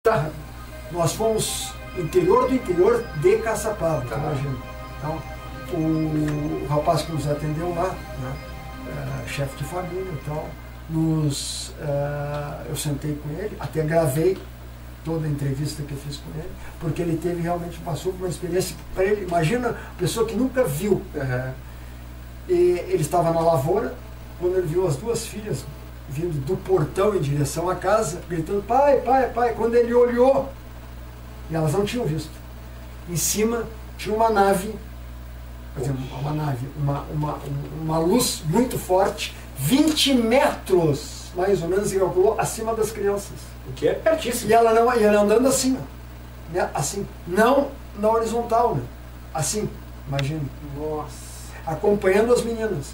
Tá. Nós fomos interior do interior de Caçapava, tá. Imagina. Então, o rapaz que nos atendeu lá, né, chefe de família e tal, eu sentei com ele, até gravei toda a entrevista que eu fiz com ele, porque ele teve realmente, passou por uma experiência, para ele, imagina, pessoa que nunca viu. E ele estava na lavoura, quando ele viu as duas filhas vindo do portão em direção à casa, gritando, pai, pai, pai. Quando ele olhou, e elas não tinham visto, em cima tinha uma nave, quer dizer, uma luz muito forte, 20 metros, mais ou menos, ele calculou, acima das crianças. O que é pertíssimo. E ela andando assim, né? Assim, não na horizontal, né? Assim, imagina. Nossa. Acompanhando as meninas.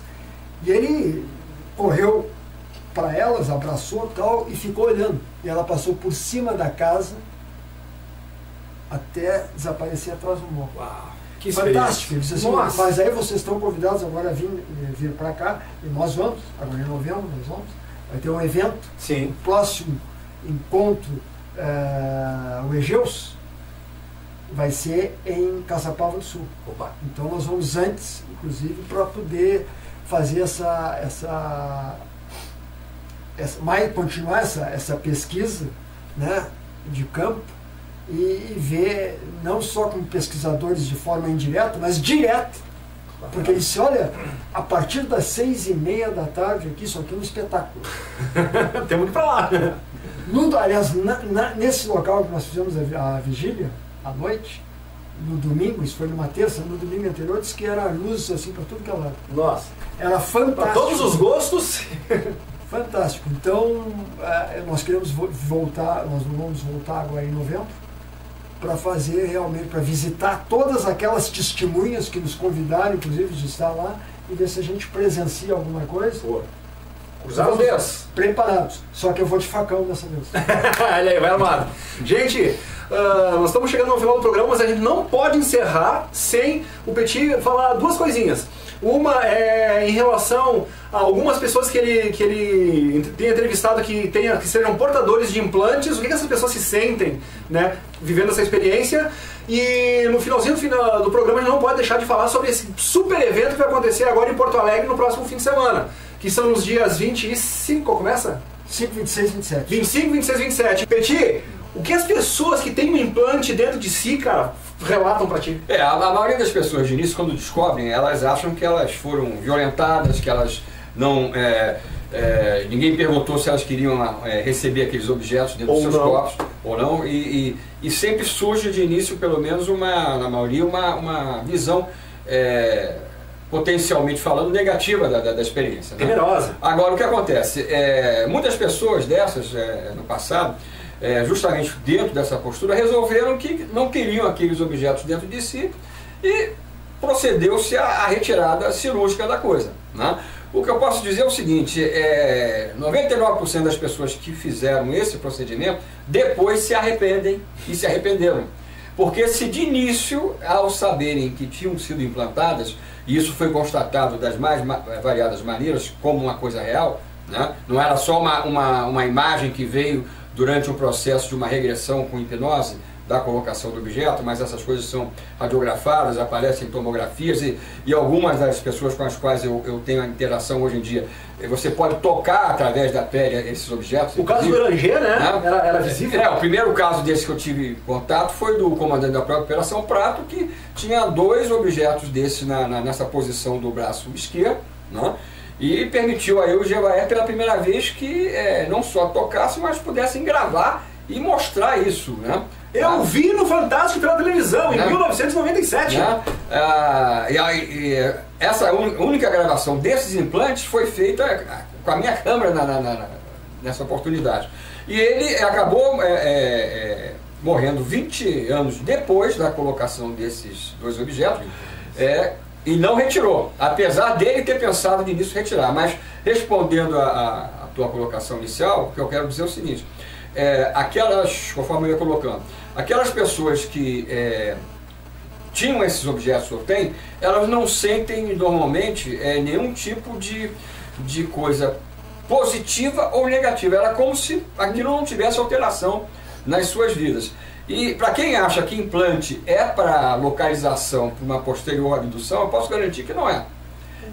E ele correu para elas, abraçou tal, e ficou olhando. E ela passou por cima da casa até desaparecer atrás do morro. Uau, que fantástico. Ele disse assim, mas aí vocês estão convidados agora a vir para cá, e nós vamos, agora em novembro nós vamos. Vai ter um evento. Sim. O próximo encontro, o Egeus, vai ser em Caçapava do Sul. Opa. Então nós vamos antes, inclusive, para poder fazer continuar essa pesquisa, né, de campo, e ver não só com pesquisadores de forma indireta, mas direta. Porque ele disse, olha, a partir das 6h30 da tarde aqui, isso aqui é um espetáculo. Temos que ir para lá. Aliás, nesse local que nós fizemos a vigília, à noite, no domingo, isso foi numa terça, no domingo anterior, disse que era luz assim para tudo que é lado. Nossa. Era fantástico. Para todos os gostos. Fantástico. Então, nós queremos voltar, nós vamos voltar agora em novembro, para fazer realmente, para visitar todas aquelas testemunhas que nos convidaram, inclusive, de estar lá, e ver se a gente presencia alguma coisa. Pô. Cruzar os dedos. Preparados. Só que eu vou de facão dessa vez. Olha aí, vai armado. Gente, nós estamos chegando no final do programa, mas a gente não pode encerrar sem o Petit falar duas coisinhas. Uma é em relação a algumas pessoas que ele tem entrevistado que sejam portadores de implantes, o que essas pessoas se sentem, né, vivendo essa experiência. E no finalzinho do programa a gente não pode deixar de falar sobre esse super evento que vai acontecer agora em Porto Alegre no próximo fim de semana, que são nos dias 25, qual começa? 5, 26, 27. 25, 26, 27. Petit, o que as pessoas que têm um implante dentro de si, cara, relatam pra ti? A maioria das pessoas de início, quando descobrem, elas acham que elas foram violentadas, que elas não... ninguém perguntou se elas queriam receber aqueles objetos dentro dos seus corpos ou não, e sempre surge de início, pelo menos, na maioria, uma visão potencialmente falando negativa da experiência, né? Temerosa. Agora, o que acontece? Muitas pessoas dessas, no passado, justamente dentro dessa postura, resolveram que não queriam aqueles objetos dentro de si e procedeu-se à retirada cirúrgica da coisa, né? O que eu posso dizer é o seguinte, 99% das pessoas que fizeram esse procedimento depois se arrependem e se arrependeram. Porque se de início, ao saberem que tinham sido implantadas, e isso foi constatado das mais variadas maneiras, como uma coisa real, né? Não era só uma imagem que veio durante o processo de uma regressão com hipnose, da colocação do objeto, mas essas coisas são radiografadas, aparecem em tomografias e algumas das pessoas com as quais eu tenho a interação hoje em dia, você pode tocar através da pele esses objetos. O caso do Eranger, né? Era visível? O primeiro caso desse que eu tive contato foi do comandante da própria Operação Prato, que tinha 2 objetos desses nessa posição do braço esquerdo, né? E permitiu aí o Jevaé pela primeira vez que não só tocasse, mas pudessem gravar e mostrar isso, né? Eu vi no Fantástico pela televisão, em 1997. Essa única gravação desses implantes foi feita com a minha câmera nessa oportunidade. E ele acabou morrendo 20 anos depois da colocação desses 2 objetos, e não retirou, apesar dele ter pensado de início retirar. Mas respondendo a tua colocação inicial, o que eu quero dizer é o seguinte, conforme eu ia colocando, aquelas pessoas que tinham esses objetos ou têm, elas não sentem normalmente nenhum tipo de coisa positiva ou negativa. Era como se aquilo não tivesse alteração nas suas vidas. E para quem acha que implante é para localização, para uma posterior abdução, eu posso garantir que não é.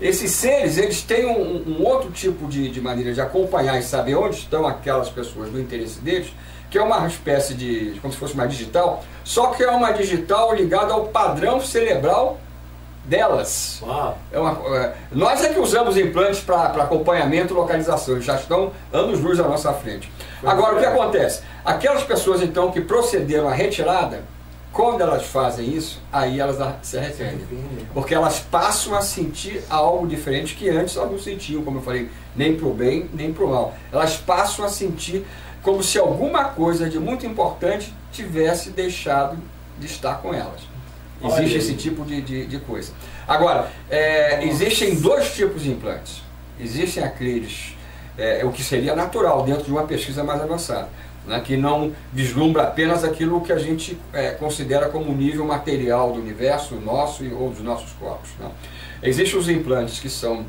Esses seres, eles têm um outro tipo de maneira de acompanhar e saber onde estão aquelas pessoas do interesse deles, que é uma espécie de, como se fosse uma digital, só que é uma digital ligada ao padrão cerebral delas. Nós é que usamos implantes para acompanhamento e localização, eles já estão anos-luz à nossa frente. Agora, o que acontece? Aquelas pessoas, então, que procederam à retirada, quando elas fazem isso, aí elas se arrependem. Porque elas passam a sentir algo diferente que antes elas não sentiam, como eu falei, nem para o bem, nem para o mal. Elas passam a sentir como se alguma coisa de muito importante tivesse deixado de estar com elas. Existe esse tipo de coisa. Agora, existem dois tipos de implantes. Existem aqueles, o que seria natural dentro de uma pesquisa mais avançada, né, que não vislumbra apenas aquilo que a gente considera como nível material do universo nosso ou dos nossos corpos. Né. Existem os implantes que são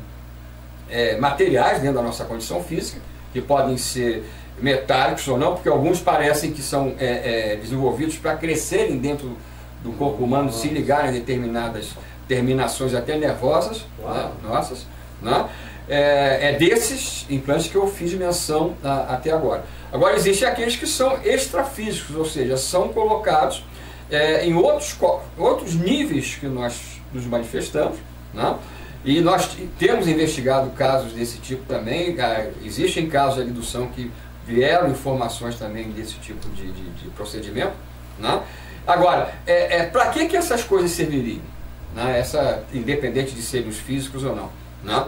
materiais dentro da nossa condição física, que podem ser metálicos ou não, porque alguns parecem que são desenvolvidos para crescerem dentro do corpo humano, se ligarem a determinadas terminações até nervosas, né, nossas, né? É desses implantes que eu fiz menção até agora. Agora, existem aqueles que são extrafísicos, ou seja, são colocados em outros níveis que nós nos manifestamos, né? E nós temos investigado casos desse tipo também. Existem casos de abdução que vieram informações também desse tipo de procedimento, né? Agora, para que essas coisas serviriam? Né? Independente de serem os físicos ou não. Né?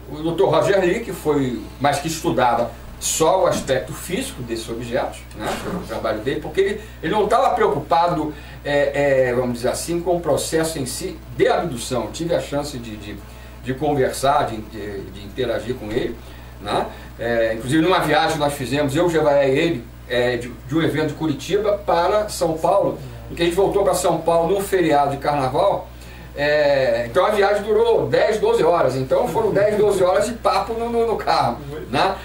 O Dr. Roger Lee, mas que estudava só o aspecto físico desses objetos, né? O trabalho dele, porque ele não estava preocupado, vamos dizer assim, com o processo em si de abdução. Eu tive a chance de conversar, de interagir com ele, né? Inclusive numa viagem nós fizemos, eu, Jevaé e ele, de um evento de Curitiba para São Paulo, em que a gente voltou para São Paulo num feriado de carnaval. Então a viagem durou 10, 12 horas, então foram 10, 12 horas de papo no carro, né?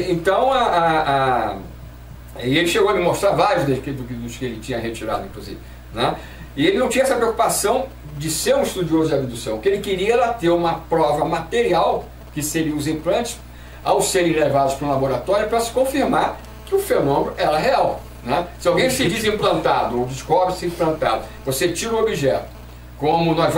Então e ele chegou a me mostrar vários dos que ele tinha retirado, inclusive, né? E ele não tinha essa preocupação de ser um estudioso de abdução. O que ele queria era ter uma prova material, que seriam os implantes, ao serem levados para um laboratório para se confirmar que o fenômeno era real, né? Se alguém se diz implantado ou descobre-se implantado, você tira o objeto, como nós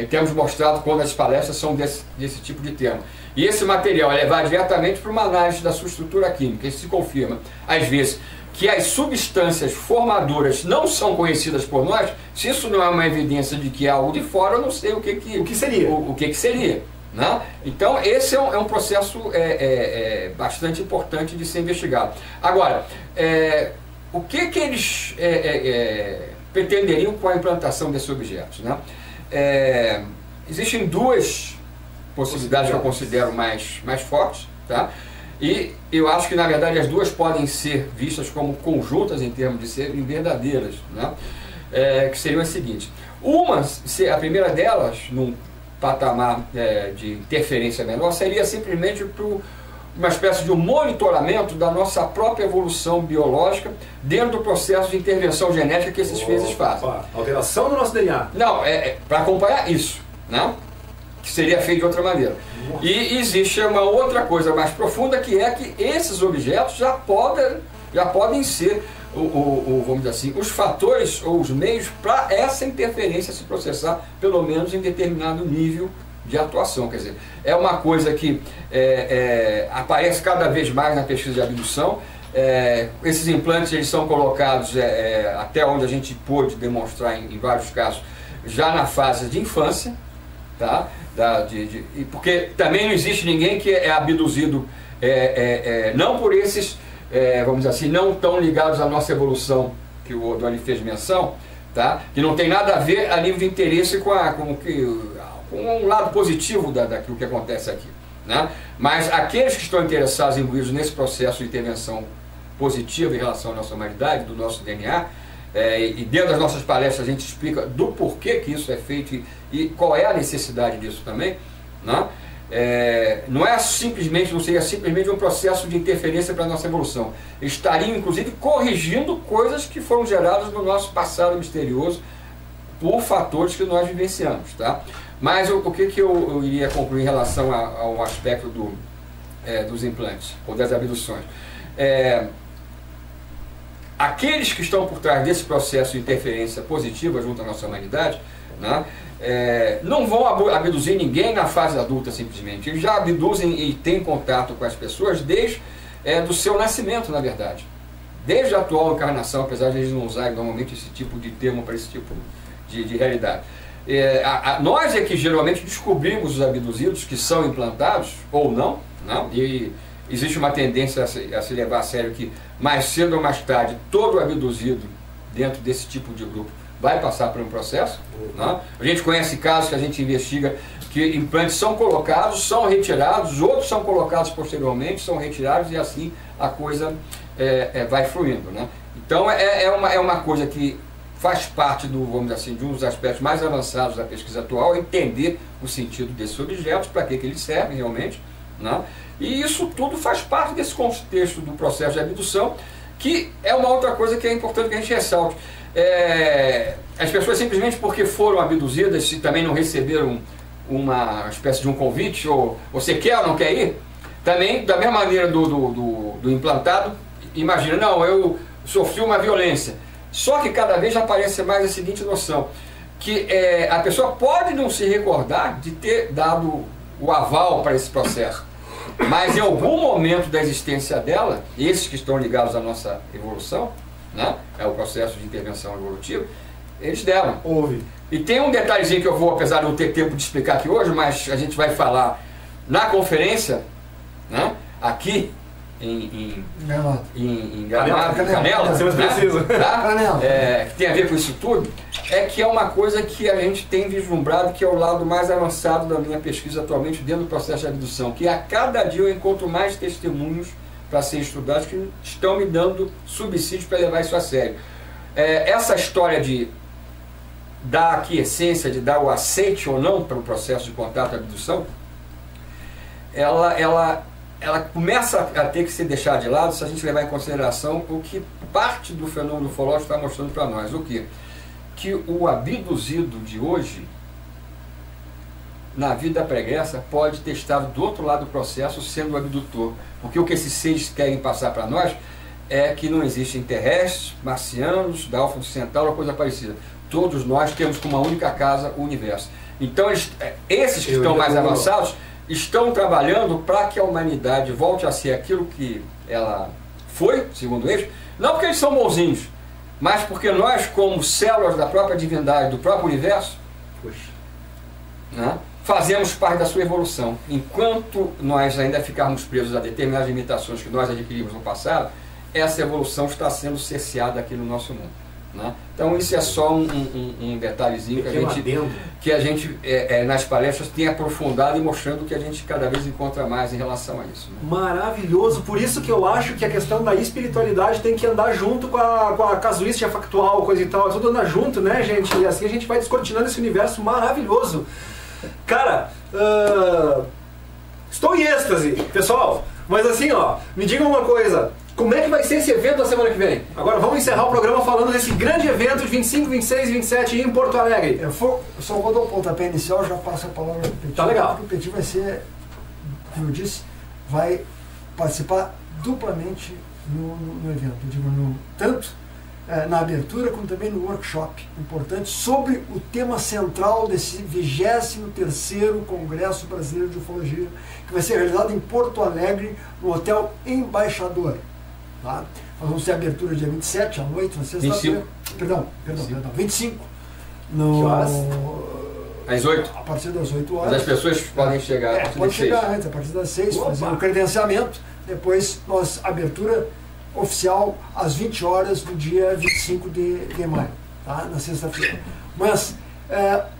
temos mostrado quando as palestras são desse tipo de tema. E esse material é levado diretamente para uma análise da sua estrutura química, e se confirma, às vezes, que as substâncias formadoras não são conhecidas por nós. Se isso não é uma evidência de que é algo de fora, eu não sei o que seria. Né? Então, esse é um processo bastante importante de ser investigado. Agora, o que eles pretenderiam com a implantação desses objetos? Né? Existem duas possibilidades que eu considero mais fortes, tá? E eu acho que, na verdade, as duas podem ser vistas como conjuntas em termos de serem verdadeiras, né? Que seriam as seguintes. A primeira delas, num patamar de interferência menor, seria simplesmente uma espécie de um monitoramento da nossa própria evolução biológica dentro do processo de intervenção genética que esses fezes fazem. Alteração do nosso DNA. Não, para acompanhar isso, né? Que seria feito de outra maneira. E existe uma outra coisa mais profunda, que é que esses objetos já podem ser, vamos dizer assim, os fatores ou os meios para essa interferência se processar, pelo menos em determinado nível de atuação. Quer dizer, é uma coisa que aparece cada vez mais na pesquisa de abdução. Esses implantes, eles são colocados, até onde a gente pôde demonstrar em vários casos, já na fase de infância, tá? Porque também não existe ninguém que é abduzido não por esses, vamos dizer assim, não tão ligados à nossa evolução, que o Doni fez menção, tá? Que não tem nada a ver a nível de interesse com um lado positivo daquilo que acontece aqui, né? Mas aqueles que estão interessados, imbuídos nesse processo de intervenção positiva em relação à nossa humanidade, do nosso DNA, e dentro das nossas palestras a gente explica do porquê que isso é feito e qual é a necessidade disso também, né? não seria simplesmente um processo de interferência para a nossa evolução. Eles estariam, inclusive, corrigindo coisas que foram geradas no nosso passado misterioso por fatores que nós vivenciamos. Tá? Mas o que eu iria concluir em relação ao aspecto dos implantes ou das abduções? Aqueles que estão por trás desse processo de interferência positiva junto à nossa humanidade, né, não vão abduzir ninguém na fase adulta simplesmente. Eles já abduzem e têm contato com as pessoas desde do seu nascimento, na verdade. Desde a atual encarnação, apesar de eles não usarem normalmente esse tipo de termo para esse tipo de realidade. Nós é que geralmente descobrimos os abduzidos que são implantados, ou não, e existe uma tendência a se levar a sério que mais cedo ou mais tarde todo abduzido dentro desse tipo de grupo vai passar por um processo. Né? A gente conhece casos que a gente investiga que implantes são colocados, são retirados, outros são colocados posteriormente, são retirados e assim a coisa vai fluindo. Né? Então é uma coisa que faz parte vamos dizer assim, de um dos aspectos mais avançados da pesquisa atual, entender o sentido desses objetos, para que eles servem realmente. Né? E isso tudo faz parte desse contexto do processo de abdução, que é uma outra coisa que é importante que a gente ressalte. As pessoas simplesmente porque foram abduzidas, se também não receberam uma espécie de um convite, ou você quer ou não quer ir, também da mesma maneira do implantado, imagina, não, eu sofri uma violência. Só que cada vez aparece mais a seguinte noção, que a pessoa pode não se recordar de ter dado o aval para esse processo, mas em algum momento da existência dela, esses que estão ligados à nossa evolução, né, é o processo de intervenção evolutiva, eles deram. Houve. E tem um detalhezinho que eu vou, apesar de não ter tempo de explicar aqui hoje, mas a gente vai falar na conferência, né, aqui em Gramado, Canela, você precisa. Que tem a ver com isso tudo, que é uma coisa que a gente tem vislumbrado, que é o lado mais avançado da minha pesquisa atualmente dentro do processo de abdução, que a cada dia eu encontro mais testemunhos para serem estudados que estão me dando subsídios para levar isso a sério. Essa história de dar a aquiescência, de dar o aceite ou não para o processo de contato e abdução, ela começa a ter que ser deixada de lado se a gente levar em consideração o que parte do fenômeno ufológico está mostrando para nós. O quê? Que o abduzido de hoje, na vida pregressa, pode ter estado do outro lado do processo sendo o abdutor. Porque o que esses seres querem passar para nós é que não existem terrestres, marcianos, da Alfa Centauro ou coisa parecida. Todos nós temos como uma única casa o universo. Então esses que estão mais avançados estão trabalhando para que a humanidade volte a ser aquilo que ela foi, segundo eles, não porque eles são bonzinhos, mas porque nós, como células da própria divindade, do próprio universo, né, fazemos parte da sua evolução. Enquanto nós ainda ficarmos presos a determinadas limitações que nós adquirimos no passado, essa evolução está sendo cerceada aqui no nosso mundo. Né? Então isso é só um detalhezinho que a gente nas palestras tem aprofundado e mostrando que a gente cada vez encontra mais em relação a isso. Né? Maravilhoso, por isso que eu acho que a questão da espiritualidade tem que andar junto com a casuística factual, coisa e tal, tudo anda junto, né, gente? E assim a gente vai descortinando esse universo maravilhoso. Cara, estou em êxtase, pessoal, mas assim, ó, me digam uma coisa. Como é que vai ser esse evento na semana que vem? Agora vamos encerrar o programa falando desse grande evento de 25, 26 e 27 em Porto Alegre. Eu só vou dar um pontapé inicial, já passo a palavra para o Petit. Tá legal. O Petit vai ser, como eu disse, vai participar duplamente no evento. Eu digo, tanto na abertura como também no workshop importante sobre o tema central desse 23º Congresso Brasileiro de Ufologia, que vai ser realizado em Porto Alegre, no Hotel Embaixador. Tá? Nós vamos ter a abertura dia 27 à noite, na sexta-feira. Perdão, 25. Às 8. A partir das 8 horas. Mas as pessoas podem chegar a partir das 6. Pode chegar antes, a partir das 6, fazer o credenciamento. Depois, abertura oficial às 20 horas do dia 25 de maio, tá? Na sexta-feira. Mas,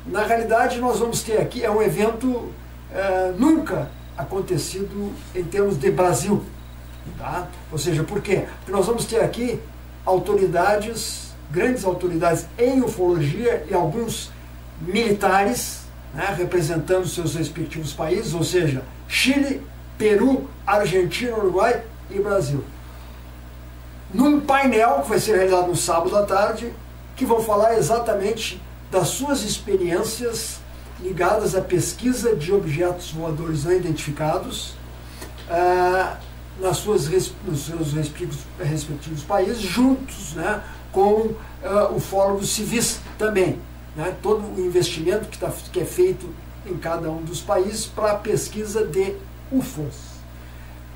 na realidade, nós vamos ter aqui, é um evento nunca acontecido em termos de Brasil. Tá? Ou seja, por quê? Porque nós vamos ter aqui autoridades, grandes autoridades em ufologia e alguns militares, né, representando seus respectivos países, ou seja, Chile, Peru, Argentina, Uruguai e Brasil. Num painel que vai ser realizado no sábado à tarde, que vão falar exatamente das suas experiências ligadas à pesquisa de objetos voadores não identificados nos seus respectivos países, juntos, né, com o Fórum dos Civis também. Né, todo o investimento que é feito em cada um dos países para a pesquisa de UFOs.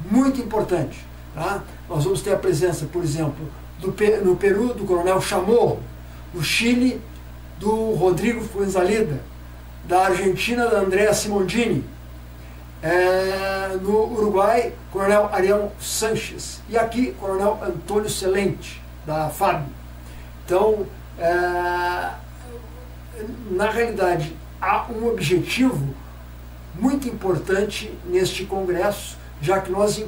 Muito importante. Tá? Nós vamos ter a presença, por exemplo, no Peru, do Coronel Chamorro, no Chile, do Rodrigo Fuenzalida, da Argentina, da Andrea Simondini, no Uruguai, Coronel Ariel Sanches, e aqui, Coronel Antônio Celente, da FAB. Então, na realidade, há um objetivo muito importante neste congresso, já que nós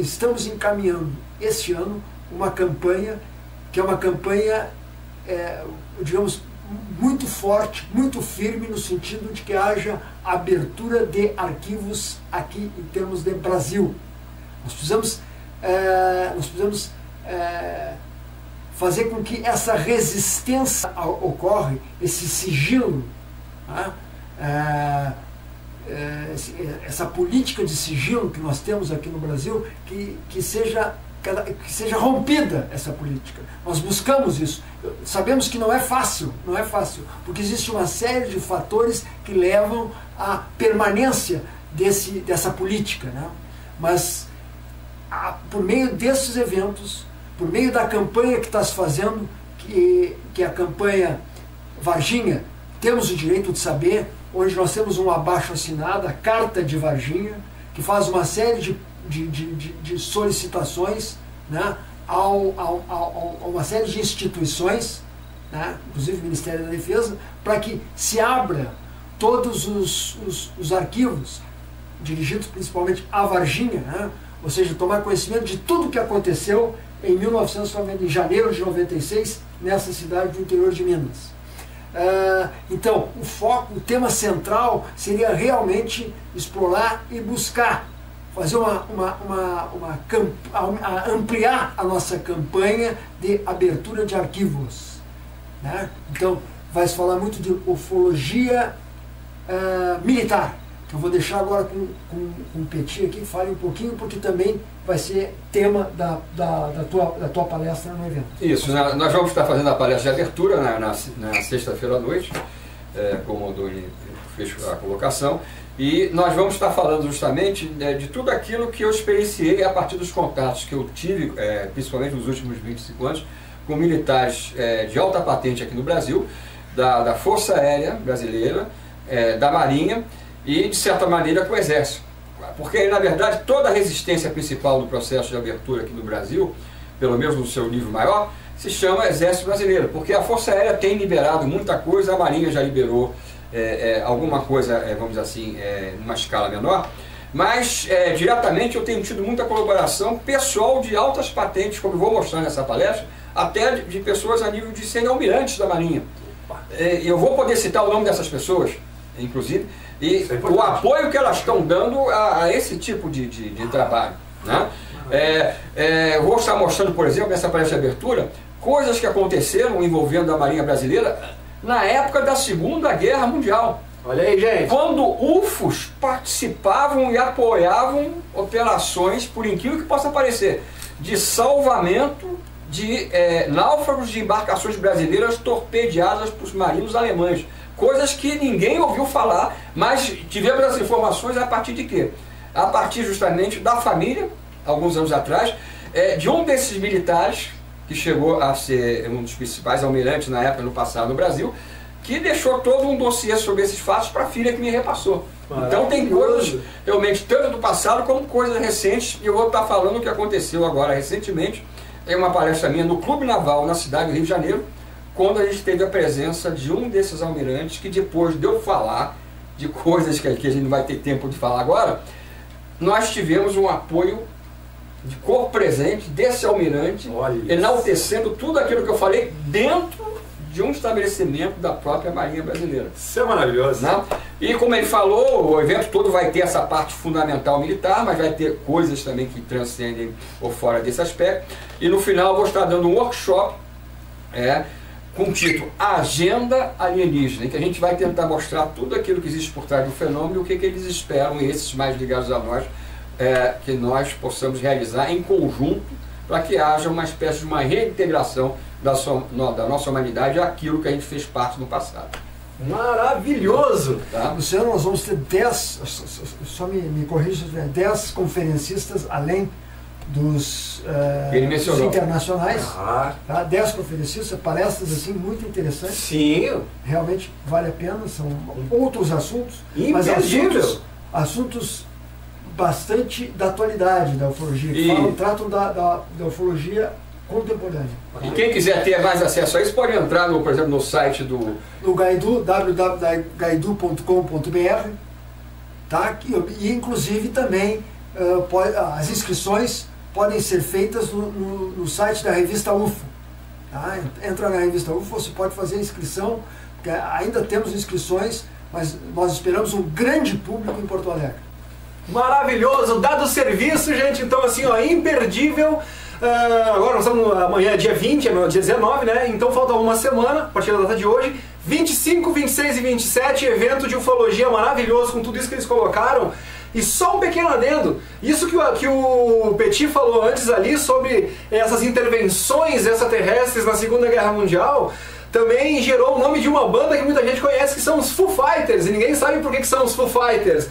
estamos encaminhando este ano uma campanha que é uma campanha, digamos, muito forte, muito firme, no sentido de que haja abertura de arquivos aqui em termos de Brasil. Nós precisamos fazer com que essa resistência ocorra, esse sigilo, tá? Essa política de sigilo que nós temos aqui no Brasil, que seja rompida essa política. Nós buscamos isso. Sabemos que não é fácil, porque existe uma série de fatores que levam à permanência dessa política, né? Mas por meio desses eventos, por meio da campanha que está se fazendo, que é a campanha Varginha, temos o direito de saber, onde nós temos um abaixo-assinado, a Carta de Varginha, que faz uma série de solicitações, né, a uma série de instituições, né, inclusive o Ministério da Defesa, para que se abra todos os arquivos, dirigidos principalmente a Varginha, né, ou seja, tomar conhecimento de tudo o que aconteceu em janeiro de 96, nessa cidade do interior de Minas. Então, o tema central seria realmente explorar e buscar, fazer ampliar a nossa campanha de abertura de arquivos, né? Então, vai se falar muito de ufologia militar, que eu vou deixar agora com o Petit aqui, fale um pouquinho, porque também vai ser tema da tua palestra no evento. Isso, nós vamos estar fazendo a palestra de abertura na sexta-feira à noite, como o Doni fez a colocação, e nós vamos estar falando justamente de tudo aquilo que eu experienciei a partir dos contatos que eu tive, principalmente nos últimos 25 anos, com militares de alta patente aqui no Brasil, da Força Aérea Brasileira, da Marinha e, de certa maneira, com o Exército. Porque, na verdade, toda a resistência principal do processo de abertura aqui no Brasil, pelo menos no seu nível maior, se chama Exército Brasileiro, porque a Força Aérea tem liberado muita coisa, a Marinha já liberou alguma coisa, vamos dizer assim, numa escala menor, mas diretamente eu tenho tido muita colaboração pessoal de altas patentes, como eu vou mostrar nessa palestra, até de pessoas a nível de serem almirantes da Marinha. Eu vou poder citar o nome dessas pessoas, inclusive, e o apoio que elas estão dando a esse tipo de trabalho, né? Eu vou estar mostrando, por exemplo, nessa palestra de abertura, coisas que aconteceram envolvendo a Marinha Brasileira na época da Segunda Guerra Mundial. Olha aí, gente. Quando UFOs participavam e apoiavam operações, por incrível que possa parecer, de salvamento de náufragos de embarcações brasileiras torpedeadas por marinhos alemães. Coisas que ninguém ouviu falar, mas tivemos as informações a partir de quê? A partir justamente da família, alguns anos atrás, de um desses militares, que chegou a ser um dos principais almirantes na época, no passado, no Brasil, que deixou todo um dossiê sobre esses fatos para a filha que me repassou. Então tem coisas, realmente, tanto do passado como coisas recentes, e eu vou estar falando o que aconteceu agora recentemente, em uma palestra minha no Clube Naval, na cidade do Rio de Janeiro, quando a gente teve a presença de um desses almirantes, que depois de eu falar de coisas que a gente não vai ter tempo de falar agora, nós tivemos um apoio de corpo presente desse almirante, enaltecendo tudo aquilo que eu falei dentro de um estabelecimento da própria Marinha Brasileira. Isso é maravilhoso. Né? E como ele falou, o evento todo vai ter essa parte fundamental militar, mas vai ter coisas também que transcendem ou fora desse aspecto. E no final eu vou estar dando um workshop com o título Agenda Alienígena, em que a gente vai tentar mostrar tudo aquilo que existe por trás do fenômeno e o que eles esperam, esses mais ligados a nós, que nós possamos realizar em conjunto para que haja uma espécie de uma reintegração da nossa humanidade àquilo que a gente fez parte no passado. Maravilhoso! Tá? Luciano, nós vamos ter 10, só me corrija, 10 conferencistas além dos internacionais, tá? 10 conferencistas, palestras assim muito interessantes. Sim. Realmente vale a pena, são outros assuntos, mas assuntos bastante da atualidade da ufologia, que tratam da ufologia contemporânea. E quem quiser ter mais acesso a isso pode entrar, por exemplo, no site do Gaidu, www.gaidu.com.br, tá? E inclusive também as inscrições podem ser feitas no site da revista UFO. Tá? Entra na revista UFO, você pode fazer a inscrição, porque ainda temos inscrições, mas nós esperamos um grande público em Porto Alegre. Maravilhoso, dado o serviço, gente, então assim, ó, imperdível. Agora nós estamos amanhã, dia 20, dia 19, né? Então falta uma semana, a partir da data de hoje. 25, 26 e 27, evento de ufologia maravilhoso, com tudo isso que eles colocaram. E só um pequeno adendo, isso que o Petit falou antes ali sobre essas intervenções extraterrestres na Segunda Guerra Mundial, também gerou o nome de uma banda que muita gente conhece, que são os Foo Fighters, e ninguém sabe por que são os Foo Fighters.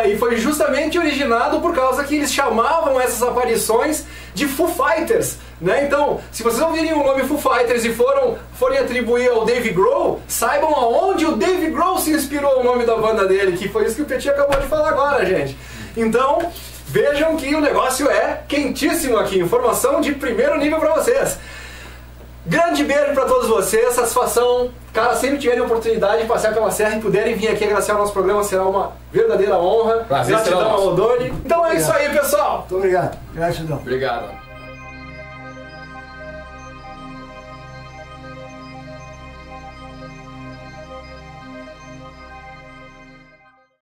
E foi justamente originado por causa que eles chamavam essas aparições de Foo Fighters, né? Então, se vocês ouvirem o nome Foo Fighters e forem atribuir ao Dave Grohl, saibam aonde o Dave Grohl se inspirou o nome da banda dele, que foi isso que o Petit acabou de falar agora, gente. Então, vejam que o negócio é quentíssimo aqui, informação de primeiro nível para vocês. Grande beijo para todos vocês, satisfação. Cara, sempre tiverem a oportunidade de passear pela serra e puderem vir aqui agraciar o nosso programa, será uma verdadeira honra. Prazer, gratidão ao Rodoni. Então é isso aí, pessoal. Muito obrigado. Gratidão. Obrigado.